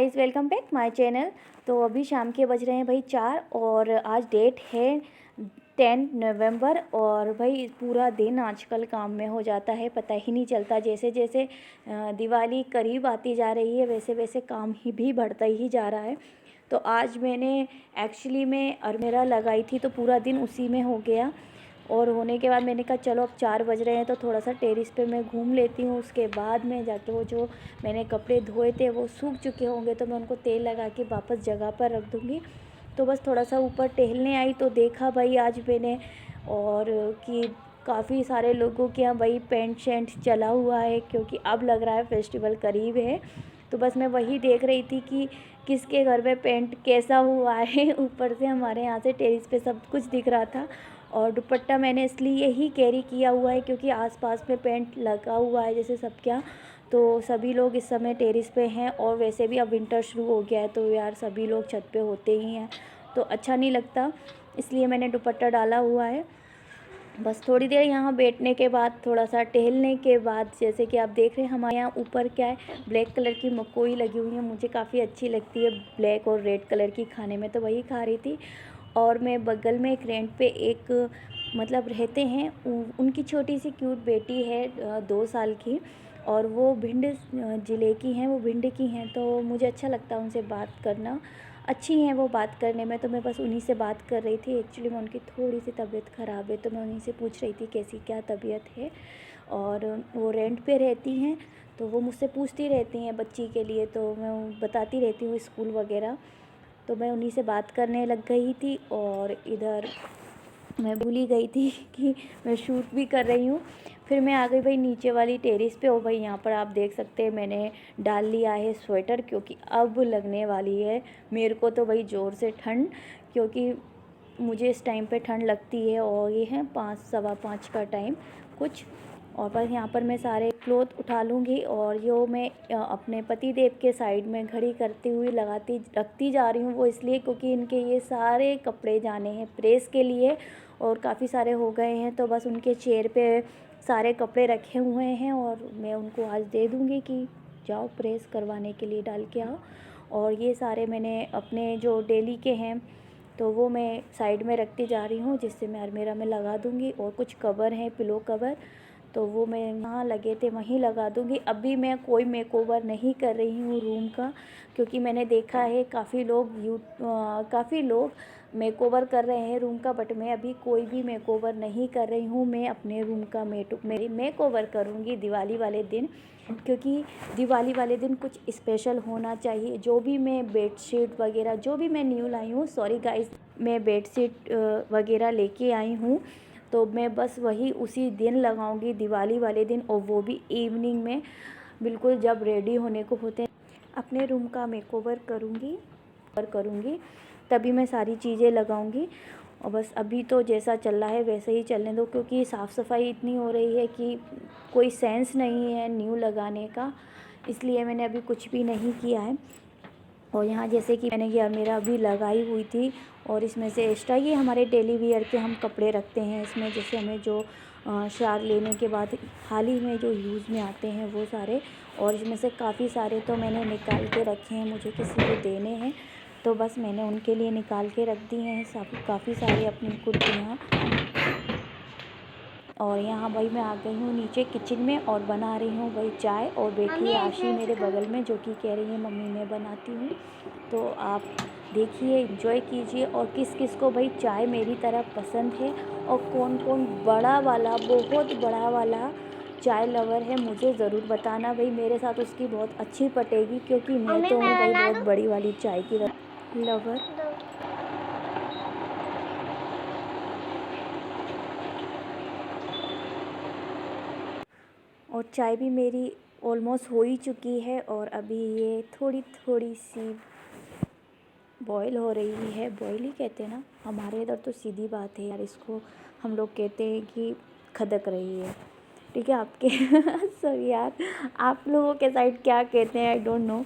Guys, welcome back my channel. तो अभी शाम के बज रहे हैं भाई 4 और आज डेट है 10 नवंबर। और भाई पूरा दिन आजकल काम में हो जाता है, पता ही नहीं चलता। जैसे जैसे दिवाली करीब आती जा रही है वैसे वैसे काम ही भी बढ़ता ही जा रहा है। तो आज मैंने एक्चुअली में अलमीरा लगाई थी तो पूरा दिन उसी में हो गया। और होने के बाद मैंने कहा चलो अब 4 बज रहे हैं तो थोड़ा सा टेरेस पे मैं घूम लेती हूँ। उसके बाद में जाके वो जो मैंने कपड़े धोए थे वो सूख चुके होंगे तो मैं उनको तेल लगा के वापस जगह पर रख दूँगी। तो बस थोड़ा सा ऊपर टहलने आई तो देखा भाई आज मैंने और कि काफ़ी सारे लोगों के यहाँ भाई पेंट शेंट चला हुआ है, क्योंकि अब लग रहा है फेस्टिवल करीब है। तो बस मैं वही देख रही थी कि किसके घर में पेंट कैसा हुआ है। ऊपर से हमारे यहाँ से टेरेस पे सब कुछ दिख रहा था। और दुपट्टा मैंने इसलिए ही कैरी किया हुआ है क्योंकि आसपास में पेंट लगा हुआ है जैसे सब क्या। तो सभी लोग इस समय टेरेस पे हैं और वैसे भी अब विंटर शुरू हो गया है तो यार सभी लोग छत पे होते ही हैं तो अच्छा नहीं लगता, इसलिए मैंने दुपट्टा डाला हुआ है। बस थोड़ी देर यहाँ बैठने के बाद थोड़ा सा टहलने के बाद जैसे कि आप देख रहे हैं हमारे यहाँ ऊपर क्या है, ब्लैक कलर की मकोई लगी हुई है। मुझे काफ़ी अच्छी लगती है ब्लैक और रेड कलर की खाने में, तो वही खा रही थी। और मैं बगल में एक रेंट पे एक मतलब रहते हैं, उनकी छोटी सी क्यूट बेटी है 2 साल की, और वो भिंड ज़िले की हैं, वो भिंड की हैं। तो मुझे अच्छा लगता है उनसे बात करना, अच्छी हैं वो बात करने में। तो मैं बस उन्हीं से बात कर रही थी। एक्चुअली में उनकी थोड़ी सी तबीयत ख़राब है तो मैं उन्हीं से पूछ रही थी कैसी क्या तबीयत है। और वो रेंट पे रहती हैं तो वो मुझसे पूछती रहती हैं बच्ची के लिए, तो मैं बताती रहती हूँ स्कूल वगैरह। तो मैं उन्हीं से बात करने लग गई थी और इधर मैं भूल ही गई थी कि मैं शूट भी कर रही हूँ। फिर मैं आ गई भाई नीचे वाली टेरेस पे। और भाई यहाँ पर आप देख सकते हैं मैंने डाल लिया है स्वेटर, क्योंकि अब लगने वाली है मेरे को तो भाई ज़ोर से ठंड, क्योंकि मुझे इस टाइम पे ठंड लगती है। और ये है 5 सवा 5 का टाइम कुछ। और बस यहाँ पर मैं सारे क्लोथ उठा लूँगी और यो मैं अपने पति देव के साइड में खड़ी करती हुई रखती जा रही हूँ। वो इसलिए क्योंकि इनके ये सारे कपड़े जाने हैं प्रेस के लिए और काफ़ी सारे हो गए हैं। तो बस उनके चेयर पे सारे कपड़े रखे हुए हैं और मैं उनको आज दे दूँगी कि जाओ प्रेस करवाने के लिए डाल के आओ। और ये सारे मैंने अपने जो डेली के हैं तो वो मैं साइड में रखती जा रही हूँ, जिससे मैं अलमीरा में लगा दूँगी। और कुछ कवर हैं पिलो कवर, तो वो मैं यहाँ लगे थे वहीं लगा दूँगी। अभी मैं कोई मेकओवर नहीं कर रही हूँ रूम का, क्योंकि मैंने देखा है काफ़ी लोग मेकओवर कर रहे हैं रूम का, बट मैं अभी कोई भी मेकओवर नहीं कर रही हूँ। मैं अपने रूम का मेकओवर करूँगी दिवाली वाले दिन, क्योंकि दिवाली वाले दिन कुछ स्पेशल होना चाहिए। जो भी मैं बेडशीट वगैरह जो भी मैं न्यू लाई हूँ, सॉरी गाइस, मैं बेडशीट वगैरह लेके आई हूँ तो मैं बस वही उसी दिन लगाऊंगी दिवाली वाले दिन, और वो भी इवनिंग में बिल्कुल जब रेडी होने को होते हैं अपने रूम का मेकओवर करूँगी तभी मैं सारी चीज़ें लगाऊंगी। और बस अभी तो जैसा चल रहा है वैसे ही चलने दो, क्योंकि साफ़ सफाई इतनी हो रही है कि कोई सेंस नहीं है न्यू लगाने का, इसलिए मैंने अभी कुछ भी नहीं किया है। और यहाँ जैसे कि मैंने ये अलमीरा अभी लगाई हुई थी और इसमें से एक्स्ट्रा ये हमारे डेली वियर के हम कपड़े रखते हैं इसमें, जैसे हमें जो शार लेने के बाद हाल ही में जो यूज़ में आते हैं वो सारे। और इसमें से काफ़ी सारे तो मैंने निकाल के रखे हैं, मुझे किसी को देने हैं तो बस मैंने उनके लिए निकाल के रख दिए हैं सब काफ़ी सारी अपनी कुर्तियाँ। और यहाँ भाई मैं आ गई हूँ नीचे किचन में और बना रही हूँ भाई चाय। और बैठी है आशी मेरे बगल में जो कि कह रही है मम्मी मैं बनाती हूँ। तो आप देखिए एंजॉय कीजिए। और किस किस को भाई चाय मेरी तरह पसंद है और कौन कौन बहुत बड़ा वाला चाय लवर है, मुझे ज़रूर बताना भाई। मेरे साथ उसकी बहुत अच्छी पटेगी, क्योंकि मैं तो हूँ भाई बहुत बड़ी वाली चाय की लवर। और चाय भी मेरी ऑलमोस्ट हो ही चुकी है और अभी ये थोड़ी थोड़ी सी बॉईल हो रही है। बॉईल ही कहते हैं ना हमारे इधर, तो सीधी बात है यार, इसको हम लोग कहते हैं कि खदक रही है। ठीक है आपके सॉरी यार, आप लोगों के साइड क्या कहते हैं आई डोंट नो,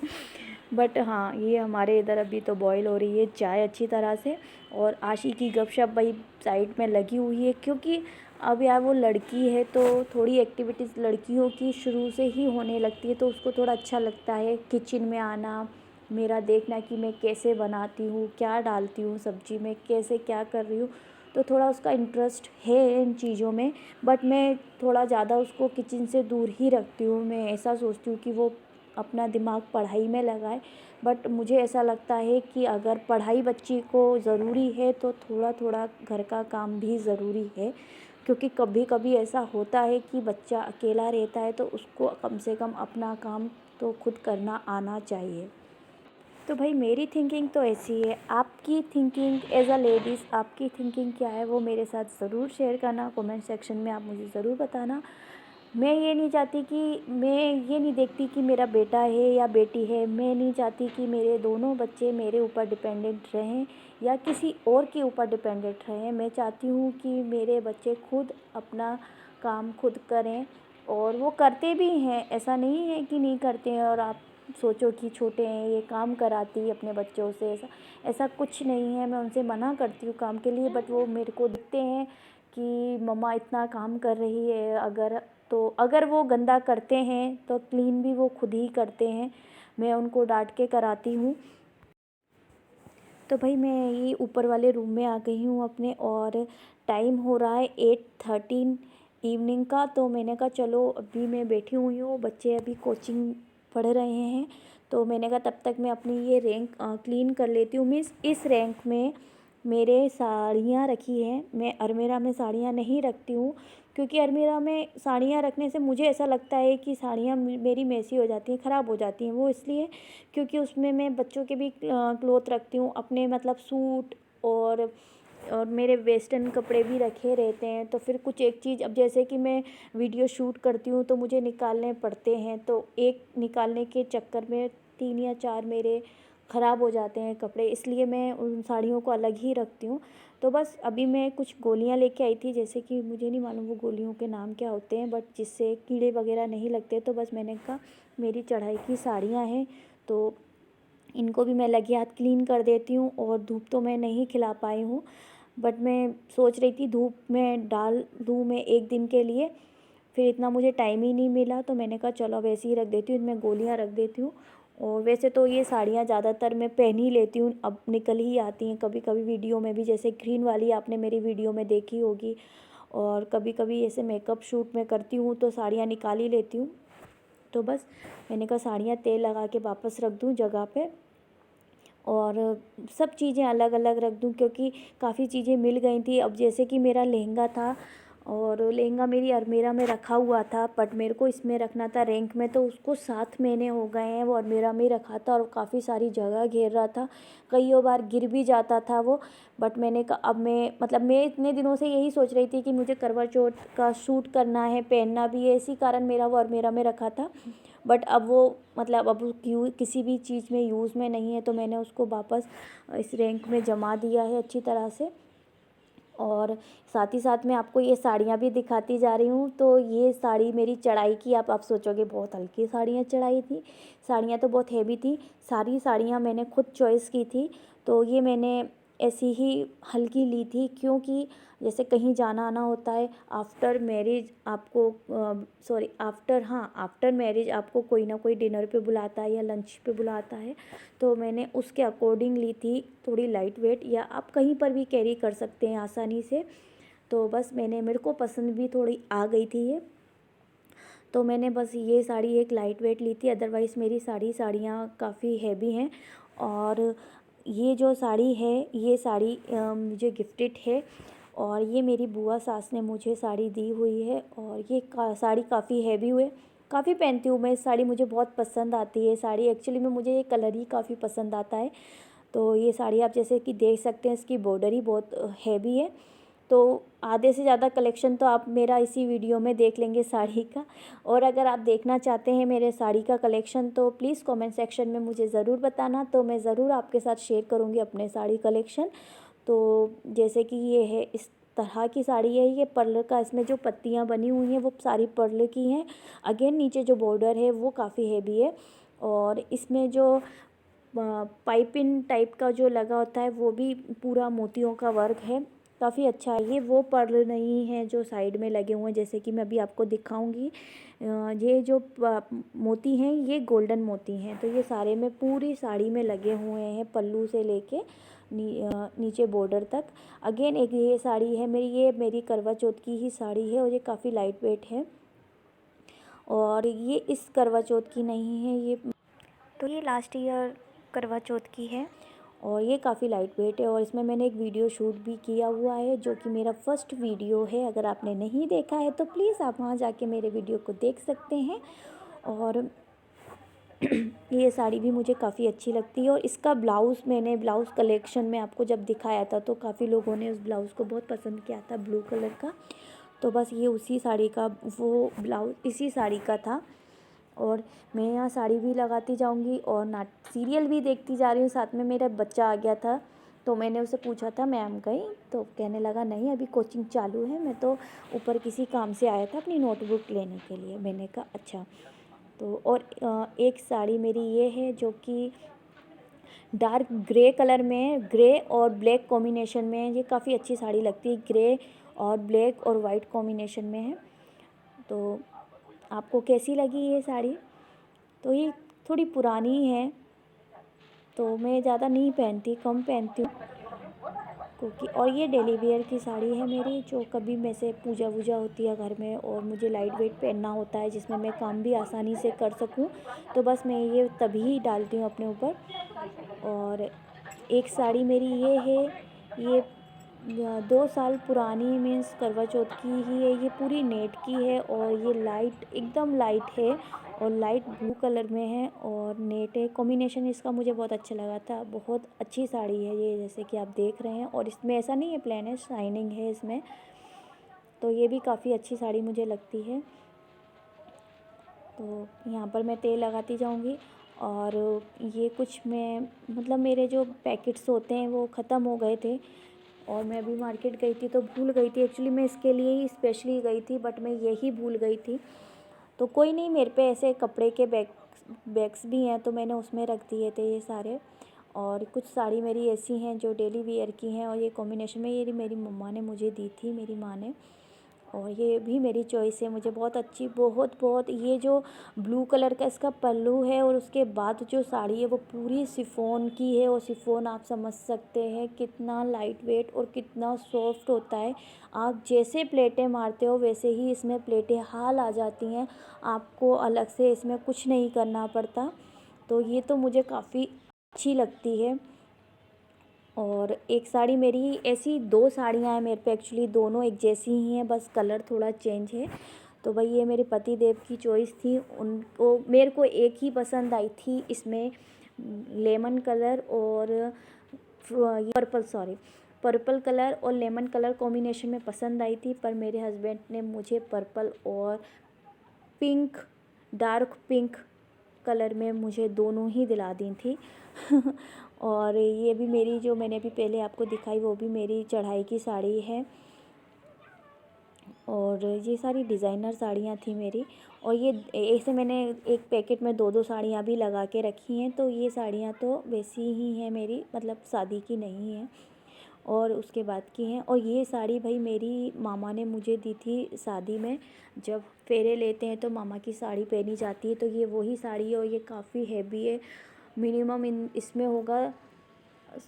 बट हाँ ये हमारे इधर अभी तो बॉईल हो रही है चाय अच्छी तरह से। और आशी की गपशप भाई साइड में लगी हुई है, क्योंकि अब यार वो लड़की है तो थोड़ी एक्टिविटीज़ लड़कियों की शुरू से ही होने लगती है तो उसको थोड़ा अच्छा लगता है किचन में आना मेरा देखना कि मैं कैसे बनाती हूँ, क्या डालती हूँ सब्ज़ी में, कैसे क्या कर रही हूँ। तो थोड़ा उसका इंटरेस्ट है इन चीज़ों में, बट मैं थोड़ा ज़्यादा उसको किचन से दूर ही रखती हूँ। मैं ऐसा सोचती हूँ कि वो अपना दिमाग पढ़ाई में लगाए, बट मुझे ऐसा लगता है कि अगर पढ़ाई बच्ची को ज़रूरी है तो थोड़ा थोड़ा घर का काम भी ज़रूरी है, क्योंकि कभी कभी ऐसा होता है कि बच्चा अकेला रहता है तो उसको कम से कम अपना काम तो खुद करना आना चाहिए। तो भाई मेरी थिंकिंग तो ऐसी है, आपकी थिंकिंग एज अ लेडीज़ आपकी थिंकिंग क्या है वो मेरे साथ ज़रूर शेयर करना, कमेंट सेक्शन में आप मुझे ज़रूर बताना। मैं ये नहीं देखती कि मेरा बेटा है या बेटी है, मैं नहीं चाहती कि मेरे दोनों बच्चे मेरे ऊपर डिपेंडेंट रहें या किसी और के ऊपर डिपेंडेंट रहें। मैं चाहती हूँ कि मेरे बच्चे खुद अपना काम खुद करें, और वो करते भी हैं, ऐसा नहीं है कि नहीं करते हैं। और आप सोचो कि छोटे हैं ये काम कराती अपने बच्चों से, ऐसा ऐसा कुछ नहीं है। मैं उनसे मना करती हूँ काम के लिए, बट वो मेरे को दिखते हैं कि मम्मा इतना काम कर रही है। अगर वो गंदा करते हैं तो क्लीन भी वो खुद ही करते हैं, मैं उनको डांट के कराती हूँ। तो भाई मैं ये ऊपर वाले रूम में आ गई हूँ अपने, और टाइम हो रहा है 8:13 इवनिंग का। तो मैंने कहा चलो अभी मैं बैठी हुई हूँ, बच्चे अभी कोचिंग पढ़ रहे हैं, तो मैंने कहा तब तक मैं अपनी ये रैंक क्लीन कर लेती हूँ। मीन्स इस रैंक में मेरे साड़ियाँ रखी हैं, मैं अलमीरा में साड़ियाँ नहीं रखती हूँ, क्योंकि अलमीरा में साड़ियाँ रखने से मुझे ऐसा लगता है कि साड़ियाँ मेरी मैसी हो जाती हैं, ख़राब हो जाती हैं। वो इसलिए क्योंकि उसमें बच्चों के भी क्लोथ रखती हूँ, अपने मतलब सूट और मेरे वेस्टर्न कपड़े भी रखे रहते हैं। तो फिर कुछ एक चीज़, अब जैसे कि मैं वीडियो शूट करती हूँ तो मुझे निकालने पड़ते हैं, तो एक निकालने के चक्कर में 3 या 4 मेरे ख़राब हो जाते हैं कपड़े, इसलिए मैं उन साड़ियों को अलग ही रखती हूँ। तो बस अभी मैं कुछ गोलियाँ लेके आई थी, जैसे कि मुझे नहीं मालूम वो गोलियों के नाम क्या होते हैं, बट जिससे कीड़े वगैरह नहीं लगते। तो बस मैंने कहा मेरी चढ़ाई की साड़ियाँ हैं तो इनको भी मैं लगे हाथ क्लीन कर देती हूँ। और धूप तो मैं नहीं खिला पाई हूँ, बट मैं सोच रही थी धूप में डाल दूँ मैं एक दिन के लिए, फिर इतना मुझे टाइम ही नहीं मिला, तो मैंने कहा चलो अब ऐसे ही रख देती हूँ, इनमें गोलियाँ रख देती हूँ। और वैसे तो ये साड़ियाँ ज़्यादातर मैं पहन ही लेती हूँ, अब निकल ही आती हैं कभी कभी वीडियो में भी, जैसे ग्रीन वाली आपने मेरी वीडियो में देखी होगी। और कभी कभी ऐसे मेकअप शूट में करती हूँ तो साड़ियाँ निकाल ही लेती हूँ। तो बस मैंने कहा साड़ियाँ तेल लगा के वापस रख दूँ जगह पे, और सब चीज़ें अलग अलग रख दूँ, क्योंकि काफ़ी चीज़ें मिल गई थी। अब जैसे कि मेरा लहंगा था, और लहंगा मेरी अलमीरा में रखा हुआ था, बट मेरे को इसमें रखना था रैंक में, तो उसको 7 महीने हो गए हैं वो अलमीरा में ही रखा था, और काफ़ी सारी जगह घेर रहा था, कईयों बार गिर भी जाता था वो। बट मैंने कहा अब मैं इतने दिनों से यही सोच रही थी कि मुझे करवा चौथ का शूट करना है, पहनना भी है, इसी कारण मेरा वो अलमीरा में रखा था। बट अब वो मतलब अब किसी भी चीज़ में यूज़ में नहीं है, तो मैंने उसको वापस इस रैंक में जमा दिया है अच्छी तरह से। और साथ ही साथ मैं आपको ये साड़ियाँ भी दिखाती जा रही हूँ। तो ये साड़ी मेरी चढ़ाई की, आप सोचोगे बहुत हल्की साड़ियाँ चढ़ाई थी, साड़ियाँ तो बहुत हैवी थी। सारी साड़ियाँ मैंने खुद चॉइस की थी, तो ये मैंने ऐसी ही हल्की ली थी, क्योंकि जैसे कहीं जाना आना होता है आफ्टर मैरिज आपको आफ्टर मैरिज आपको कोई ना कोई डिनर पे बुलाता है या लंच पे बुलाता है, तो मैंने उसके अकॉर्डिंग ली थी, थोड़ी लाइट वेट, या आप कहीं पर भी कैरी कर सकते हैं आसानी से। तो बस मेरे को पसंद भी थोड़ी आ गई थी ये, तो मैंने बस ये साड़ी एक लाइट वेट ली थी। अदरवाइज़ मेरी साड़ियाँ काफ़ी हैवी हैं। और ये जो साड़ी है ये साड़ी मुझे गिफ्टेड है, और ये मेरी बुआ सास ने मुझे साड़ी दी हुई है। और ये साड़ी काफ़ी हैवी हुए, काफ़ी पहनती हूँ मैं इस साड़ी, मुझे बहुत पसंद आती है साड़ी। एक्चुअली में मुझे ये कलर ही काफ़ी पसंद आता है। तो ये साड़ी आप जैसे कि देख सकते हैं, इसकी बॉर्डर ही बहुत हैवी है। तो आधे से ज़्यादा कलेक्शन तो आप मेरा इसी वीडियो में देख लेंगे साड़ी का। और अगर आप देखना चाहते हैं मेरे साड़ी का कलेक्शन तो प्लीज़ कमेंट सेक्शन में मुझे ज़रूर बताना, तो मैं ज़रूर आपके साथ शेयर करूँगी अपने साड़ी कलेक्शन। तो जैसे कि ये है, इस तरह की साड़ी है, ये पर्ल का, इसमें जो पत्तियाँ बनी हुई हैं वो सारी पर्ल की हैं। अगेन नीचे जो बॉर्डर है वो काफ़ी हैवी है, और इसमें जो पाइपिंग टाइप का जो लगा होता है वो भी पूरा मोतियों का वर्क है। काफ़ी अच्छा है। ये वो पर्ल नहीं है जो साइड में लगे हुए हैं, जैसे कि मैं अभी आपको दिखाऊंगी। ये जो मोती हैं ये गोल्डन मोती हैं। तो ये सारे में पूरी साड़ी में लगे हुए हैं, पल्लू से लेके नीचे बॉर्डर तक। अगेन एक ये साड़ी है मेरी, ये मेरी करवा चौथ की ही साड़ी है और ये काफ़ी लाइट वेट है। और ये इस करवा चौथ की नहीं है, ये तो ये लास्ट ईयर करवा चौथ की है और ये काफ़ी लाइट वेट है। और इसमें मैंने एक वीडियो शूट भी किया हुआ है जो कि मेरा फर्स्ट वीडियो है। अगर आपने नहीं देखा है तो प्लीज़ आप वहाँ जाके मेरे वीडियो को देख सकते हैं। और ये साड़ी भी मुझे काफ़ी अच्छी लगती है। और इसका ब्लाउज़ मैंने ब्लाउज़ कलेक्शन में आपको जब दिखाया था तो काफ़ी लोगों ने उस ब्लाउज़ को बहुत पसंद किया था, ब्लू कलर का। तो बस ये उसी साड़ी का, वो ब्लाउज़ इसी साड़ी का था। और मैं यहाँ साड़ी भी लगाती जाऊँगी और नाट सीरियल भी देखती जा रही हूँ। साथ में मेरा बच्चा आ गया था तो मैंने उसे पूछा था मैम गई, तो कहने लगा नहीं अभी कोचिंग चालू है, मैं तो ऊपर किसी काम से आया था अपनी नोटबुक लेने के लिए। मैंने कहा अच्छा। तो और एक साड़ी मेरी ये है जो कि डार्क ग्रे कलर में है, ग्रे और ब्लैक कॉम्बिनेशन में है। ये काफ़ी अच्छी साड़ी लगती है, ग्रे और ब्लैक और वाइट कॉम्बिनेशन में है। तो आपको कैसी लगी ये साड़ी? तो ये थोड़ी पुरानी है तो मैं ज़्यादा नहीं पहनती, कम पहनती हूँ क्योंकि, और ये डेली वेयर की साड़ी है मेरी, जो कभी में से पूजा वूजा होती है घर में और मुझे लाइट वेट पहनना होता है जिसमें मैं काम भी आसानी से कर सकूं, तो बस मैं ये तभी डालती हूँ अपने ऊपर। और एक साड़ी मेरी ये है, ये 2 साल पुरानी, मीन्स करवा चौथ की ही है। ये पूरी नेट की है और ये लाइट एकदम लाइट है और लाइट ब्लू कलर में है और नेट है। कॉम्बिनेशन इसका मुझे बहुत अच्छा लगा था। बहुत अच्छी साड़ी है ये, जैसे कि आप देख रहे हैं। और इसमें ऐसा नहीं है प्लेन है, शाइनिंग है इसमें। तो ये भी काफ़ी अच्छी साड़ी मुझे लगती है। तो यहाँ पर मैं तेल लगाती जाऊँगी। और ये कुछ मैं मतलब मेरे जो पैकेट्स होते हैं वो ख़त्म हो गए थे और मैं अभी मार्केट गई थी तो भूल गई थी। एक्चुअली मैं इसके लिए ही स्पेशली गई थी बट मैं यही भूल गई थी। तो कोई नहीं, मेरे पे ऐसे कपड़े के बैग्स भी हैं तो मैंने उसमें रख दिए थे ये सारे। और कुछ साड़ी मेरी ऐसी हैं जो डेली वेयर की हैं और ये कॉम्बिनेशन में, ये मेरी मम्मा ने मुझे दी थी, मेरी माँ ने। और ये भी मेरी चॉइस है, मुझे बहुत अच्छी, बहुत बहुत। ये जो ब्लू कलर का इसका पल्लू है और उसके बाद जो साड़ी है वो पूरी शिफॉन की है। और शिफॉन आप समझ सकते हैं कितना लाइट वेट और कितना सॉफ्ट होता है। आप जैसे प्लेटें मारते हो वैसे ही इसमें प्लेटें हाल आ जाती हैं, आपको अलग से इसमें कुछ नहीं करना पड़ता। तो ये तो मुझे काफ़ी अच्छी लगती है। और एक साड़ी मेरी ऐसी, 2 साड़ियाँ हैं मेरे पे एक्चुअली, दोनों एक जैसी ही हैं, बस कलर थोड़ा चेंज है। तो भाई ये मेरे पति देव की चॉइस थी, उनको, मेरे को एक ही पसंद आई थी इसमें, लेमन कलर और पर्पल, सॉरी, पर्पल कलर और लेमन कलर कॉम्बिनेशन में पसंद आई थी। पर मेरे हस्बैंड ने मुझे पर्पल और पिंक, डार्क पिंक कलर में मुझे दोनों ही दिला दी थी। और ये भी मेरी, जो मैंने अभी पहले आपको दिखाई, वो भी मेरी चढ़ाई की साड़ी है। और ये सारी डिज़ाइनर साड़ियाँ थी मेरी। और ये ऐसे मैंने एक पैकेट में 2-2 साड़ियाँ भी लगा के रखी हैं। तो ये साड़ियाँ तो वैसी ही हैं मेरी, मतलब शादी की नहीं है और उसके बाद की हैं। और ये साड़ी भाई मेरी मामा ने मुझे दी थी शादी में, जब फेरे लेते हैं तो मामा की साड़ी पहनी जाती है। तो ये वही साड़ी है और ये काफ़ी हैवी है, मिनिमम इसमें होगा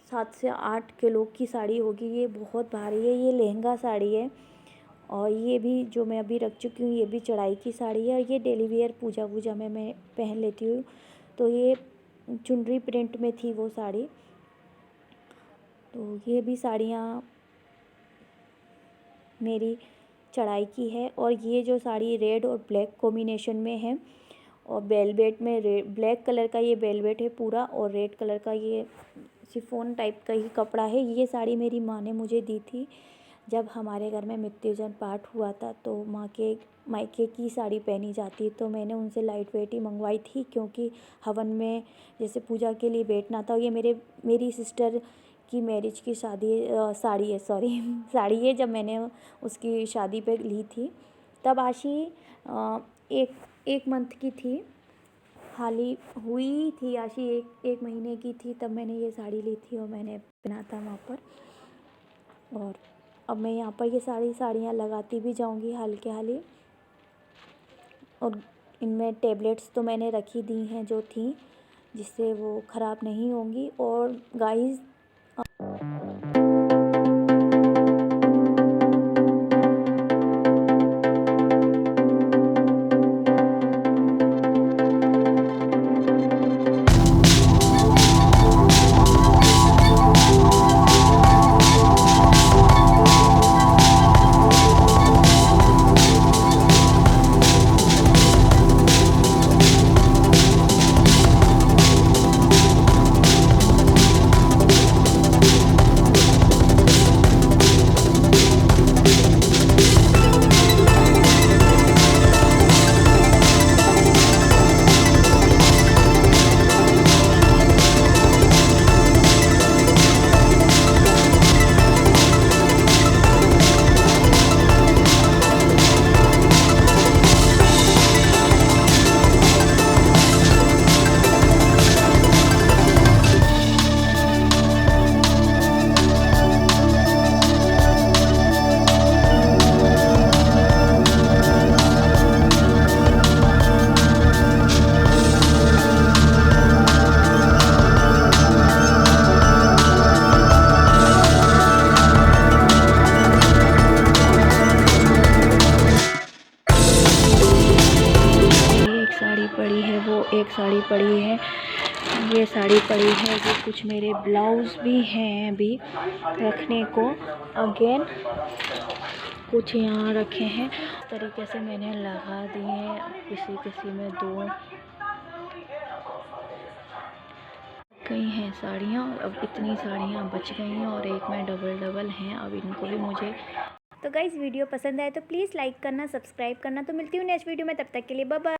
7 से 8 किलो की साड़ी होगी, ये बहुत भारी है। ये लहंगा साड़ी है। और ये भी जो मैं अभी रख चुकी हूँ ये भी चढ़ाई की साड़ी है और ये डेली वेयर पूजा वूजा में मैं पहन लेती हूँ। तो ये चुनरी प्रिंट में थी वो साड़ी। तो ये भी साड़ियाँ मेरी चढ़ाई की है। और ये जो साड़ी रेड और ब्लैक कॉम्बिनेशन में है और वेलवेट में, ब्लैक कलर का ये वेलवेट है पूरा और रेड कलर का ये शिफॉन टाइप का ही कपड़ा है। ये साड़ी मेरी माँ ने मुझे दी थी जब हमारे घर में मृत्युंजय पाठ हुआ था। तो माँ के मायके की साड़ी पहनी जाती, तो मैंने उनसे लाइट वेट ही मंगवाई थी क्योंकि हवन में जैसे पूजा के लिए बैठना था। ये मेरी सिस्टर की मैरिज की साड़ी है, सॉरी साड़ी है, जब मैंने उसकी शादी पे ली थी तब आशी एक मंथ की थी, हाली हुई थी आशी, एक महीने की थी, तब मैंने ये साड़ी ली थी और मैंने पहना था वहाँ पर। और अब मैं यहाँ पर ये सारी साड़ियाँ लगाती भी जाऊँगी हाल हाली। और इनमें टैबलेट्स तो मैंने रखी दी हैं जो थी, जिससे वो ख़राब नहीं होंगी। और गाइस पड़ी है, वो एक साड़ी पड़ी है, ये साड़ी पड़ी है। वो कुछ मेरे ब्लाउज़ भी हैं अभी रखने को। अगेन कुछ यहाँ रखे हैं, तरीके से मैंने लगा दिए हैं। किसी किसी में दो गई हैं साड़ियाँ, और अब इतनी साड़ियाँ बच गई हैं और एक में डबल हैं। अब इनको भी मुझे तो गाइस वीडियो पसंद आए तो प्लीज़ लाइक करना, सब्सक्राइब करना। तो मिलती हूँ नेक्स्ट वीडियो में, तब तक के लिए बाय बाय।